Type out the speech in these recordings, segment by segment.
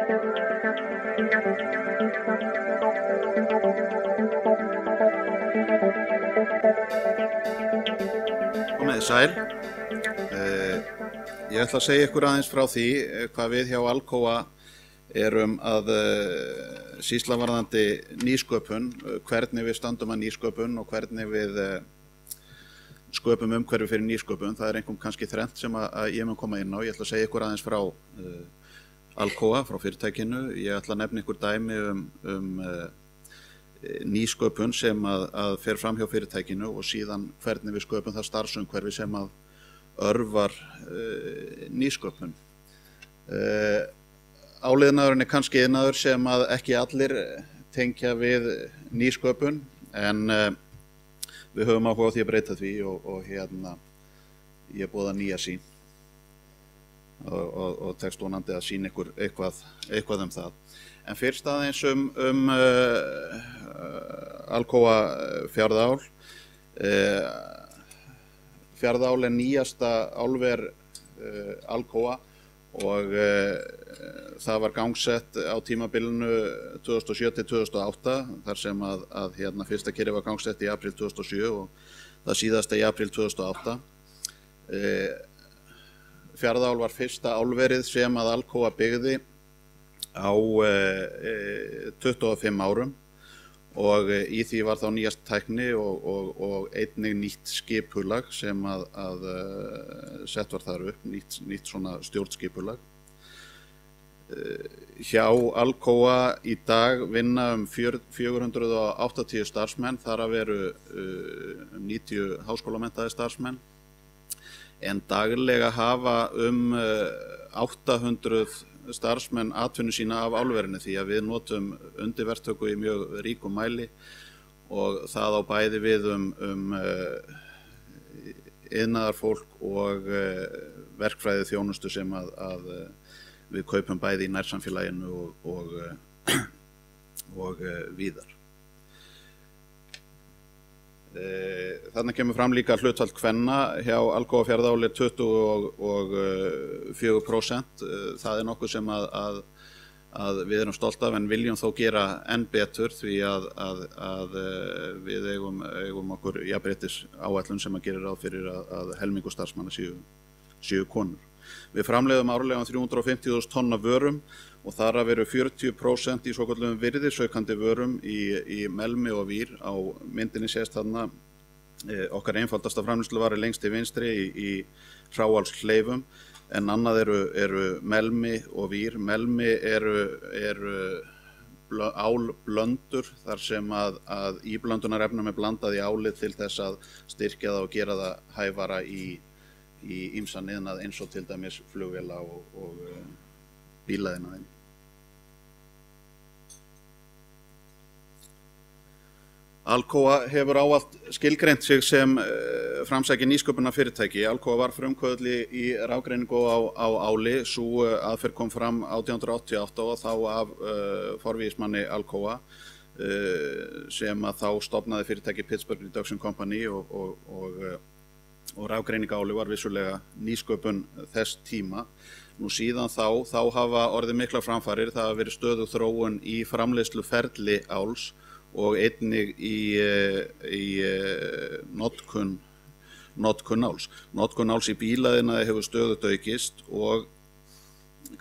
Komið þið sæl. Ég ætla að segja ykkur aðeins frá því hvað við hjá Alcoa erum að sýsla varðandi nýsköpun, hvernig við stöndum að nýsköpun og hvernig við sköpum umhverfi fyrir nýsköpun. Það einkum kannski þrennt sem að ég mun koma inn á. Ég ætla að segja ykkur aðeins frá Alcoa, frá fyrirtækinu. Ég ætla að nefna ykkur dæmi nýsköpun sem að fer fram hjá fyrirtækinu og síðan hvernig við sköpum það starfsumhverfi sem að örvar nýsköpun. Áliðnaðurinn kannski iðnaður sem að ekki allir tengja við nýsköpun en við höfum áhuga á því að breyta því og ég boða nýja sýn og tekst vonandi að sýna ykkur eitthvað það. En fyrst aðeins Alcoa Fjarðaál. Fjarðaál nýjasta álver Alcoa og það var gangsett á tímabilinu 2007 til 2008 þar sem að fyrsta kerið var gangsett í apríl 2007 og það síðasta í apríl 2008. Fjarðaál var fyrsta álverið sem að Alcoa byggði á 25 árum og í því var þá nýjast tækni og einnig nýtt skipulag sem að sett var þar upp, nýtt svona stjórnskipulag. Hjá Alcoa í dag vinna 480 starfsmenn, þar af eru 90 háskólamenntaðir starfsmenn, en daglega hafa 800 starfsmenn atvinnu sína af álverinu því að við notum undirverktöku í mjög ríkum mæli og það á bæði við iðnaðarfólk og verkfræði þjónustu sem að við kaupum bæði í nærsamfélaginu og víðar. Þarna kemur fram líka hlutfall kvenna hjá Alcoa Fjarðaál 24%. Það nokkuð sem að við erum stolt af en viljum þó gera enn betur því að við eigum okkur jafnréttis áætlun sem að gera ráð fyrir að helmingur starfsmanna séu konur. Við framleiðum árlega 350.000 tonn af vörum og þar af eru 40% í svokölluðum virðisaukandi vörum í melmi og vír. Á myndinni sést þarna okkar einfaldasta framleiðsluvari lengst til vinstri í hráálskleifum en annað eru melmi og vír. Melmi eru álblöndur þar sem að íblöndunarefnum blandað í álið til þess að styrkja það og gera það hæfara í ýmsan iðnað eins og til dæmis flugvéla og bílaiðnaðinn. Alcoa hefur ávallt skilgreint sig sem framsækið nýsköpunarfyrirtæki. Alcoa var frumkvöðull í rafgreiningu á áli. Sú aðferð kom fram 1888 og þá af forvígismanni Alcoa sem að þá stofnaði fyrirtæki Pittsburgh Reduction Company og rafgreining á áli var vissulega nýsköpun þess tíma. Nú síðan þá hafa orðið miklar framfarir. Það hafa verið stöðug þróun í framleiðsluferli áls og einnig í notkun áls. Notkun áls í bílaiðnaði hefur stöðugt aukist og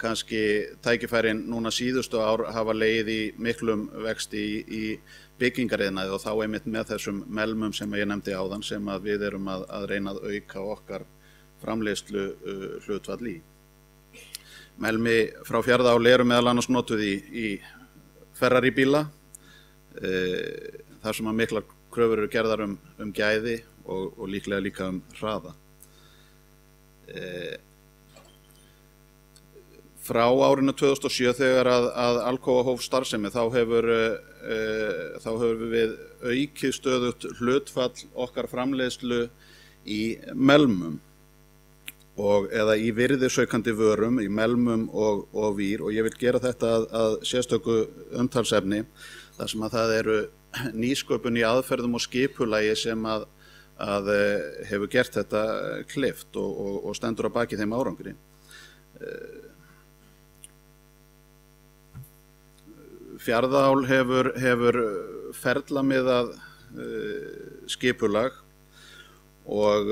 kannski tækifærin núna síðustu ár hafa legið í miklum vexti í byggingariðnaði og þá einmitt með þessum melmum sem ég nefndi áðan sem að við erum að reyna að auka okkar framleiðslu hlutfall í. Melmi frá Fjarðaál eru meðal annars notuð í Ferrari bíla þar sem að miklar kröfur eru gerðar gæði og líklega líka hraða. Frá árinu 2007 þegar að Alcoa hóf starfsemi þá hefur við aukið stöðugt hlutfall okkar framleiðslu í melmum eða í virðisaukandi vörum, í melmum og vír og ég vil gera þetta að sérstöku umtalsefni þar sem að það eru nýsköpun í aðferðum og skipulagi sem að hefur gert þetta kleift og stendur á baki þeim árangri. Fjarðaál hefur ferlamiðað skipulag og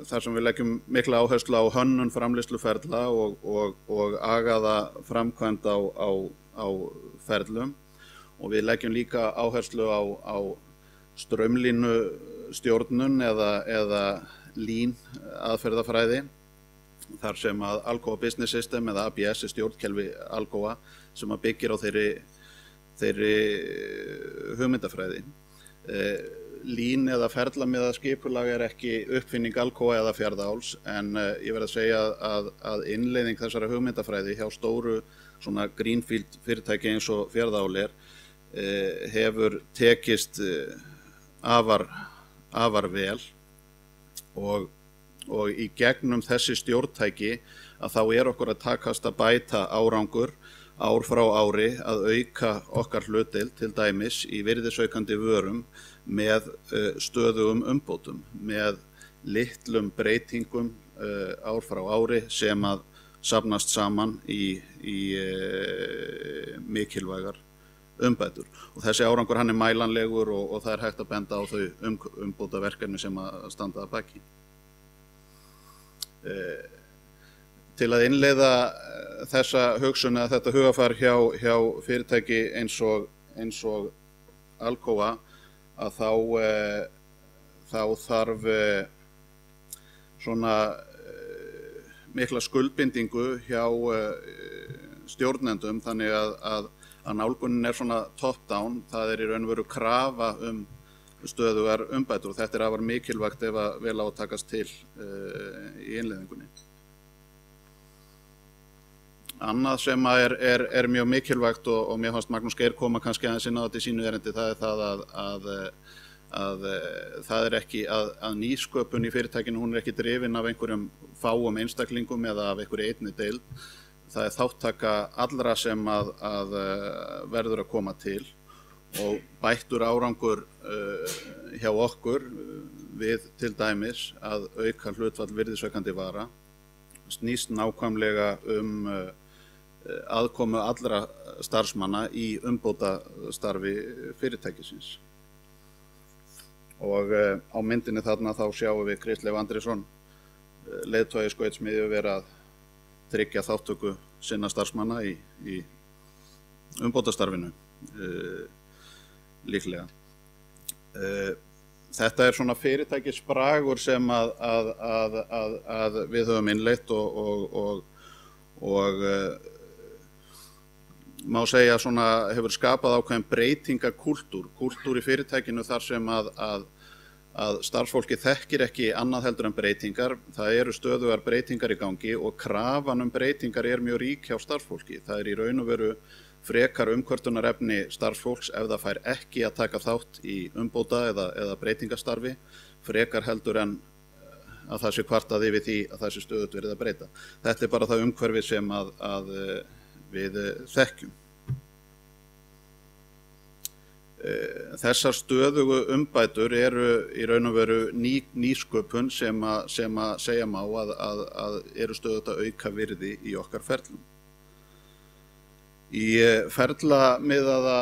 þar sem við leggjum mikla áherslu á hönnun framleiðsluferla og agaða framkvæmd á ferlum, og við leggjum líka áherslu á straumlínu stjórnun eða lean aðferðafræði, þar sem að Alcoa Business System eða ABS stjórnkerfi Alcoa sem að byggir á þeirri hugmyndafræði. Lean eða ferlamiðað skipulag ekki uppfinning Alcoa eða Fjarðaáls, en ég verð að segja að innleiðing þessara hugmyndafræði hjá stóru svona greenfield fyrirtæki eins og Fjarðaál hefur tekist afar vel, og í gegnum þessi stjórntæki að þá okkur að takast að bæta árangur ár frá ári, að auka okkar hlutdeild til dæmis í virðisaukandi vörum með stöðugum umbótum, með litlum breytingum ár frá ári sem að safnast saman í mikilvægar umbætur. Og þessi árangur hann mælanlegur og það hægt að benda á þau umbótaverkefni sem að standa að baki. Til að innleiða þessa hugsun eða þetta hugafar hjá fyrirtæki eins og Alcoa, að þá þarf svona mikla skuldbindingu hjá stjórnendum, þannig að nálgunin svona top-down. Það í raun og veru krafa stöðugar umbætur, og þetta afar mikilvægt ef að vel á að takast til í innleiðingunni. Annað sem mjög mikilvægt, og mér fannst Magnús Geir koma kannski aðeins inn á þetta í sínu erindi, það það að það ekki að nýsköpun í fyrirtækinu, hún ekki drifin af einhverjum fáum einstaklingum eða af einhverju einni deild. Það þáttaka allra sem að verður að koma til, og bættur árangur hjá okkur við til dæmis að auka hlutfall virðisaukandi vara snýst nákvæmlega aðkomu allra starfsmanna í umbótastarfi fyrirtækisins. Og á myndinni þarna þá sjáum við Krist Leif Andrésson, leiðtogi Skautsmiðju, vera að tryggja þáttöku sinna starfsmanna í umbótastarfinu líklega. Þetta svona fyrirtækisbragur sem að við höfum innleitt, og má segja hefur skapað ákveðin breytingakúltúr í fyrirtækinu, þar sem að starfsfólki þekkir ekki annað heldur en breytingar. Það stöðugar breytingar í gangi, og krafan breytingar mjög rík hjá starfsfólki. Það í raun og veru frekar umkvörtunarefni starfsfólks ef það fær ekki að taka þátt í umbóta eða breytingastarfi, frekar heldur en að það sé kvartað yfir því að það sé stöðugt verið að breyta. Þetta bara það umhverfi sem að við þekkjum. Þessar stöðugu umbætur í raun og veru nýsköpun sem að segja má að stöðugt að auka virði í okkar ferlum. Í ferlamiðaða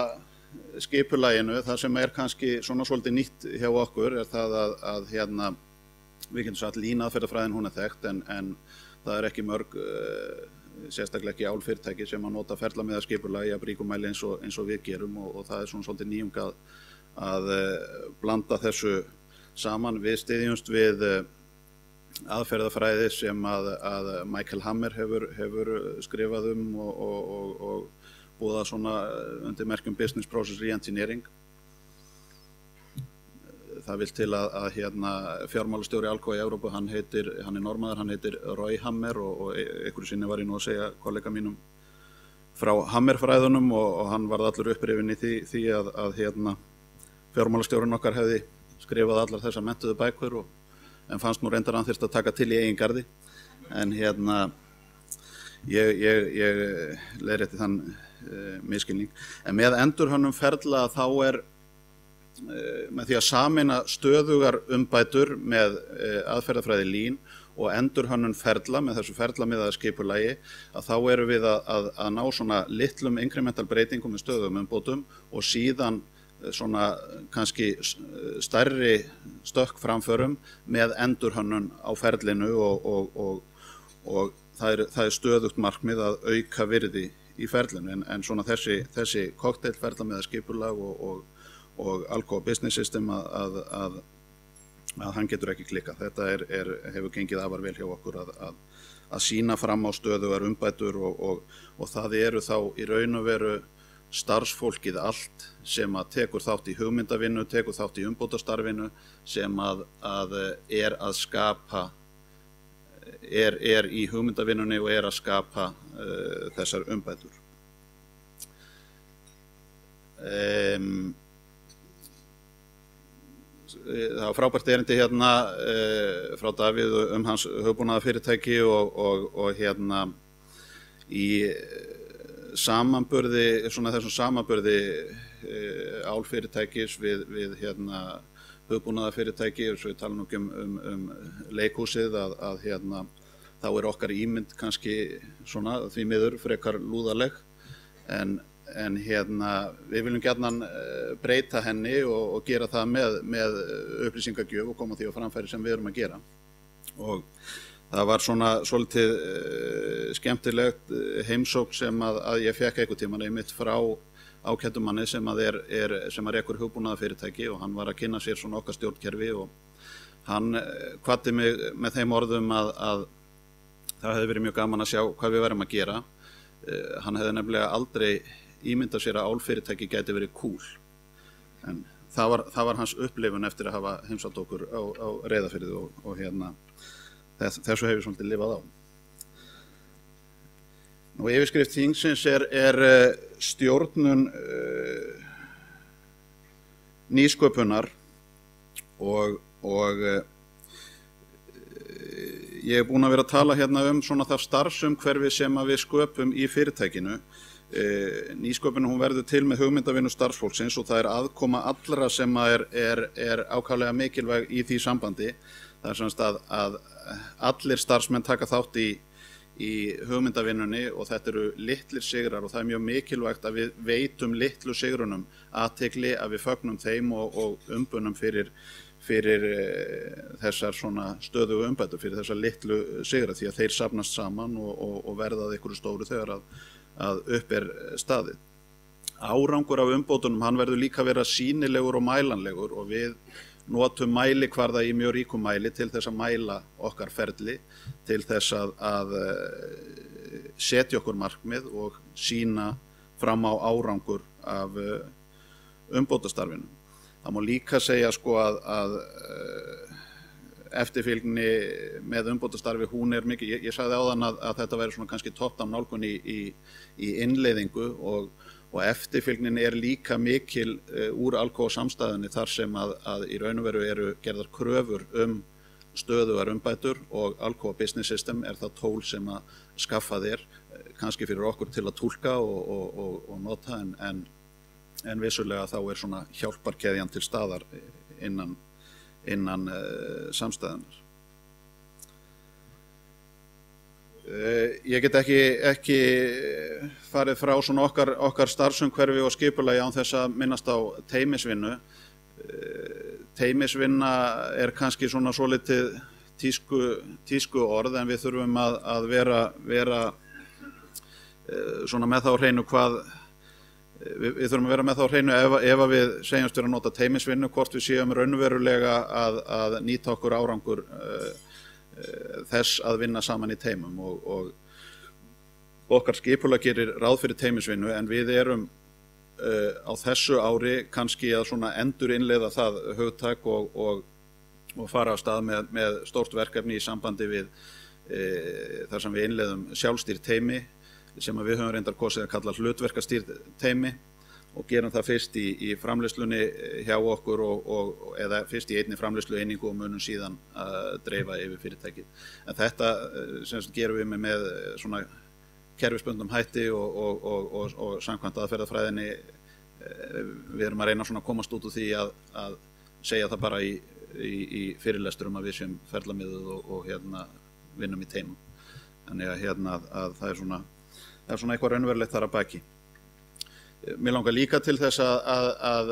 skipulaginu, það sem kannski svolítið nýtt hjá okkur, það að við getum sagt lean aðferðafræðin, hún þekkt, en það ekki mörg, sérstaklega ekki álfyrirtæki sem að nota ferlamiðað skipulagi að ríkumæli eins og við gerum, og það svolítið nýjung að blanda þessu saman. Við styðjumst við aðferðafræði sem að Michael Hammer hefur skrifað og búið undir merkjum Business Process Reengineering. Það vill til að fjármálastjóri Alcoa í Evrópu, hann normaður, hann heitir Roy Hammer, og einhverju sinni var ég nú að segja kollega mínum frá Hammer-fræðunum, og hann varð allur upprifinn í því að fjármálastjórinn okkar hefði skrifað allar þessar menntuðu bækur, en fannst nú reyndar að hann þyrfti að taka til í eigin garði. En ég leiðrétti þann misskilning. En með endurhönnun ferla þá með því að sameina stöðugar umbætur með aðferðafræði lean og endurhönnun ferla með þessu ferlamiðaða skipulagi, að þá erum við að ná svona litlum incremental breytingum með stöðugum umbótum og síðan svona kannski stærri stökkframförum með endurhönnun á ferlinu og það stöðugt markmið að auka virði í ferlinu en svona þessi kokteilferla með skipulag og Alcoa Business System að hann getur ekki klikkað. Þetta hefur gengið afar vel hjá okkur að sýna fram á stöðugar umbætur og það eru þá í raun og veru starfsfólkið allt sem að tekur þátt í hugmyndavinnu, tekur þátt í umbótastarfinu sem að skapa í hugmyndavinnunni og að skapa þessar umbætur. Það var frábært erindi hérna frá Davíð hans hugbúnaðarfyrirtæki og hérna í samanburði, svona þessum samanburði álfyrirtækis við hérna hugbúnaðarfyrirtæki, svo við tala nú ekki um leikhúsið að hérna þá okkar ímynd kannski svona því miður frekar lúðaleg en hérna við viljum gjarnan breyta henni og gera það með upplýsingagjöf og koma því á framfæri sem við erum að gera. Og það var svona svolítið skemmtilegt heimsókn sem að ég fekk einhvern tímann einmitt frá ágætum manni sem rekur hugbúnaðarfyrirtæki og hann var að kynna sér svona okkar stjórnkerfi og hann hvatti mig með þeim orðum að það hefði verið mjög gaman að sjá hvað við værum að gera. Hann hefði nefnilega aldrei ímyndað sér að álfyrirtæki gæti verið cool. En það var hans upplifun eftir að hafa heimsótt okkur á Reyðarfirði og hérna þessu hefur svolítið lifað á. Nú yfirskrift þingsins stjórnun nýsköpunar og ég búinn að vera að tala hérna svona það starfsumhverfi sem við sköpum í fyrirtækinu. Nýsköpun hún verður til með hugmyndavinnu starfsfólksins og það aðkoma allra sem ákaflega mikilvæg í því sambandi. Það semst að allir starfsmenn taka þátt í hugmyndavinnunni og þetta eru litlir sigrar og það mjög mikilvægt að við veitum litlu sigrunum athygli, að við fögnum þeim og umbunum fyrir þessar svona stöðugu umbætur, fyrir þessar litlu sigra því að þeir safnast saman og verða að einhverju stóru þegar að upp staðið. Árangur af umbótunum hann verður líka vera sýnilegur og mælanlegur og við notum mælikvarða í mjög ríkum mæli til þess að mæla okkar ferli, til þess að setja okkur markmið og sýna fram á árangur af umbótastarfinu. Það má líka segja sko að eftirfylgni með umbótastarfi hún mikið, ég sagði áðan að þetta væri svona kannski top-down nálgun í innleiðingu og eftirfylgnin líka mikil úr Alcoa samstæðunni þar sem að í raun og veru eru gerðar kröfur stöðugar umbætur og Alcoa Business System það tól sem að skaffa þér kannski fyrir okkur til að túlka og nota en vissulega þá svona hjálparkeðjan til staðar innan samstæðunar. Ég get ekki farið frá svona okkar starfsumhverfi og skipulagi án þess að minnast á teymisvinnu. Teymisvinna kannski svona svolítið tísku orð en við þurfum að vera svona með það á hreinu við þurfum að vera með það á hreinu ef við segjumst vera að nota teymisvinnu, hvort við séum raunverulega að nýta okkur árangur þess að vinna saman í teymum og okkar skipulag gerir ráð fyrir teymisvinnu en við erum á þessu ári kannski að svona endurinnleiða það hugtak og fara af stað með stórt verkefni í sambandi við þar sem við innleiðum sjálfstýrt teymi sem við höfum reyndar kosið að kalla hlutverkastýrt teymi og gerum það fyrst í framleiðslunni hjá okkur eða fyrst í einni framleiðslueiningu og munum síðan að dreifa yfir fyrirtækið. En þetta gerum við með svona kerfisbundnum hætti og samkvæmt aðferðafræðinni við erum að reyna svona að komast út úr því að segja það bara í fyrirlesturum að við séum ferlamiðuð og vinnum í teimum. Þannig að það er svona eitthvað raunverulegt þar að baki. Mér langar líka til þess að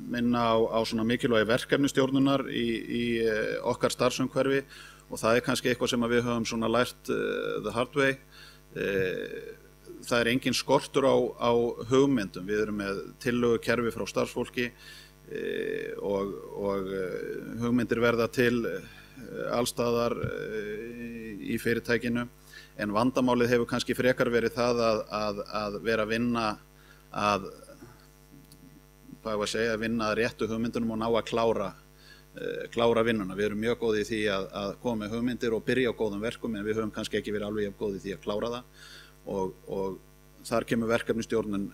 minna á svona mikilvægi verkefnistjórnunar í okkar starfsumhverfi, og það er kannski eitthvað sem við höfum svona lært the hard way. Það er engin skortur á hugmyndum. Við erum með tillögukerfi frá starfsfólki og hugmyndir verða til allstaðar í fyrirtækinu, en vandamálið hefur kannski frekar verið það að vera að vinna að vinna að réttu hugmyndunum og ná að klára vinnuna. Við erum mjög góð í því að koma með hugmyndir og byrja á góðum verkum, en við höfum kannski ekki verið alveg jafn góð í því að klára það, og þar kemur verkefnistjórnun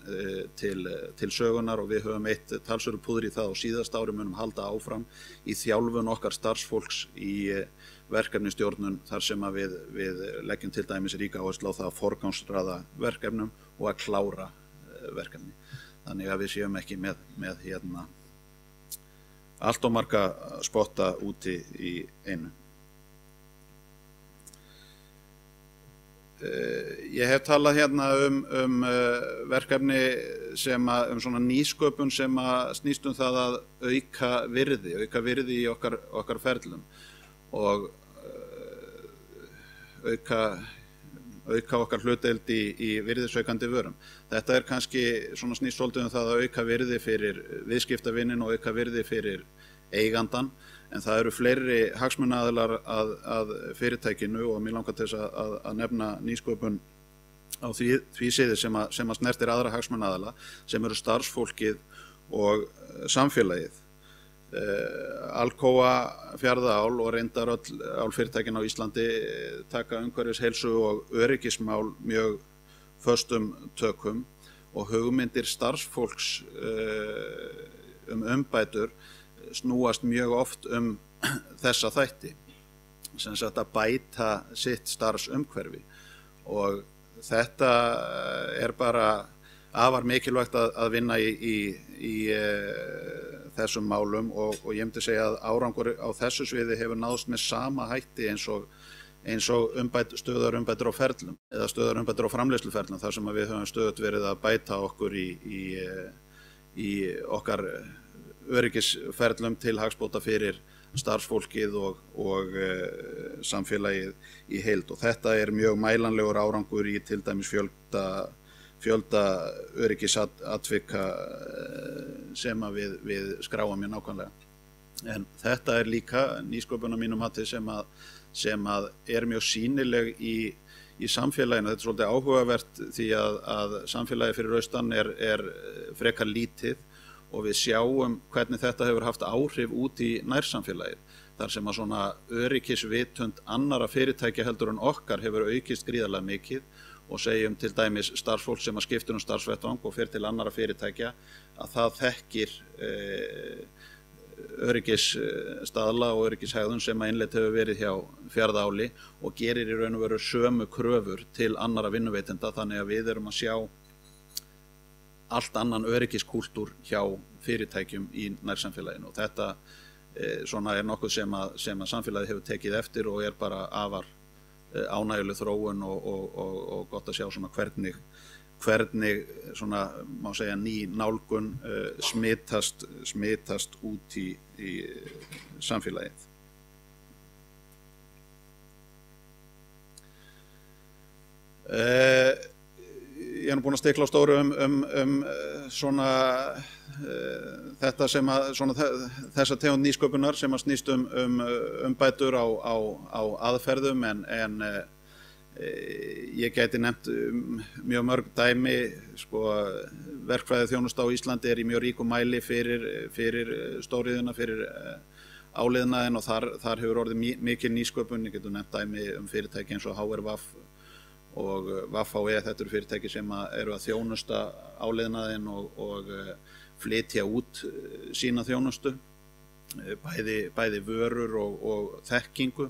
til sögunar, og við höfum eitt talsverðu púður í það og síðasta ári munum halda áfram í þjálfun okkar starfsfólks í verkefnistjórnun, þar sem að við leggjum til dæmis ríka áherslu á það að forgangsraða verkefnum og að klára verkefni. Þannig að við séum ekki með allt of marga spotta úti í einu. Ég hef talað um verkefni svona nýsköpun sem að snýst það að auka virði í okkar ferlum og auka okkar hlutdeild í virðisaukandi vörum. Þetta er kannski svona snýst svolítið það að auka virði fyrir viðskiptavinin og auka virði fyrir eigandann, en það eru fleiri hagsmunaaðilar að fyrirtækinu, og mér langar til þess að nefna nýsköpun á því sviði sem að snertir aðra hagsmunaaðila, sem eru starfsfólkið og samfélagið. Alcoa, Fjarðaál og reyndar öll álfyrirtækin á Íslandi taka umhverfis, heilsu og öryggismál mjög föstum tökum, og hugmyndir starfsfólks umbætur snúast mjög oft þessa þætti, sem sagt að bæta sitt starfsumhverfi, og þetta er bara afar mikilvægt að vinna í þessum málum, og ég myndi segja að árangur á þessu sviði hefur náðst með sama hætti eins og stöðurumbætur á ferlum eða stöðurumbætur á framleiðsluferlum, þar sem við höfum stöðugt verið að bæta okkur í okkar öryggisferlum til hagsbóta fyrir starfsfólkið og samfélagið í heild, og þetta er mjög mælanlegur árangur í til dæmis fjölda öryggisatvika sem að við skráum mjög nákvæmlega. En þetta er líka nýsköpun á mínum mati sem að er mjög sýnileg í samfélaginu. Þetta er svolítið áhugavert því að samfélagið fyrir austan er frekar lítið, og við sjáum hvernig þetta hefur haft áhrif út í nærsamfélagið, þar sem að svona öryggisvitund annara fyrirtækja heldur en okkar hefur aukist gríðarlega mikið, og segjum til dæmis starfsfólk sem að skiptir starfsvettvang og fer til annara fyrirtækja, að það þekkir öryggisstaðla og öryggishegðun sem að innleidd hefur verið hjá Fjarðaáli og gerir í raun og veru sömu kröfur til annara vinnuveitenda, þannig að við erum að sjá allt annan öryggiskúltúr hjá fyrirtækjum í nærsamfélaginu, og þetta svona er nokkuð sem að samfélagið hefur tekið eftir og er bara afar ánægjuleg þróun og gott að sjá svona hvernig svona má segja ný nálgun smitast út í samfélagið. Ég er nú búinn að stikla á stóru svona þetta sem að svona þessa tegund nýsköpunar sem að snýst umbætur á aðferðum, en ég gæti nefnt mjög mörg dæmi. Sko, verkfræðiþjónusta á Íslandi er í mjög ríkum mæli fyrir stóriðjuna, fyrir áliðnaðinn, og þar hefur orðið mikil nýsköpun. Ég getur nefnt dæmi fyrirtæki eins og HR-VAF og VAF-HE. Þetta eru fyrirtæki sem eru að þjónusta áliðnaðinn og flytja út sína þjónustu, bæði vörur og þekkingu.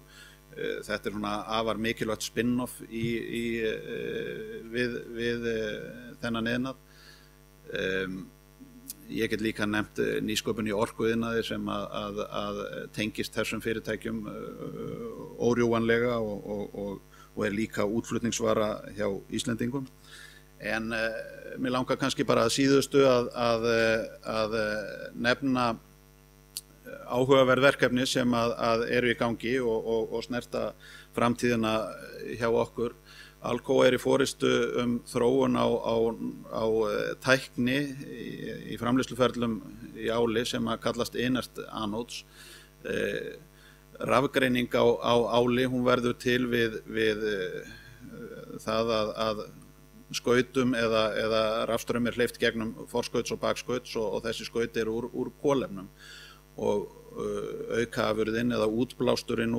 Þetta er svona afar mikilvægt spin-off við þennan iðnað. Ég get líka nefnt nýsköpun í orkuiðnaði sem að tengist þessum fyrirtækjum órjúvanlega og líka útflutningsvara hjá Íslendingum. En mér langar kannski bara að síðustu að nefna áhugaverð verkefni sem að eru í gangi og snerta framtíðina hjá okkur. Alcoa í forystu þróun á tækni í framleiðsluferlum í áli sem að kallast inert anodes. Rafgreining á áli, hún verður til við það að skautum eða rafstraum hleypt gegnum forskauts og bakskauts og þessi skaut eru úr kolefnum. Og aukaafurðin eða útblásturinn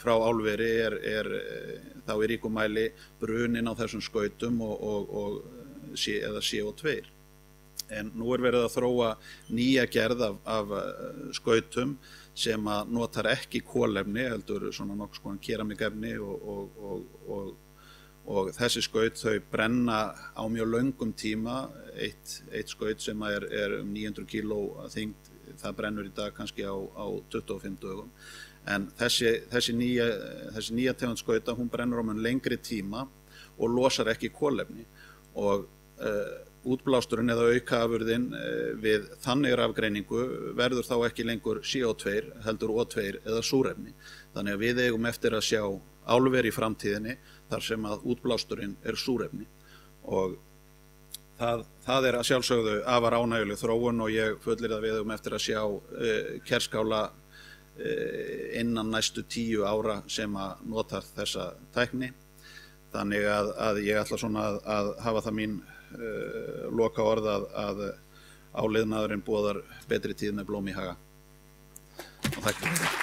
frá álveri er þá í ríkum mæli brunin á þessum skautum eða CO2. En nú er verið að þróa nýja gerð af skautum sem að notar ekki kolefni, heldur svona nokkuð skoðan keramikefni og þessi skaut þau brenna á mjög löngum tíma. Eitt skaut sem er 900 kíló þyngd, það brennur í dag kannski á 25 dögum. En þessi nýja tegund skauta, hún brennur á mun lengri tíma og losar ekki kolefni. Og útblásturinn eða aukaafurðin við þannig rafgreiningu verður þá ekki lengur CO2 heldur O2 eða súrefni. Þannig að við eigum eftir að sjá álver í framtíðinni þar sem að útblásturinn er súrefni. Og það er að sjálfsögðu afar ánægjuleg þróun og ég fullyri að við eigum eftir að sjá kerskála innan næstu 10 ára sem að nota þessa tækni. Þannig að ég ætla svona að hafa það mín loka orð að áliðnaðurinn boðar betri tíð með blóm í haga. Og þakka fyrir.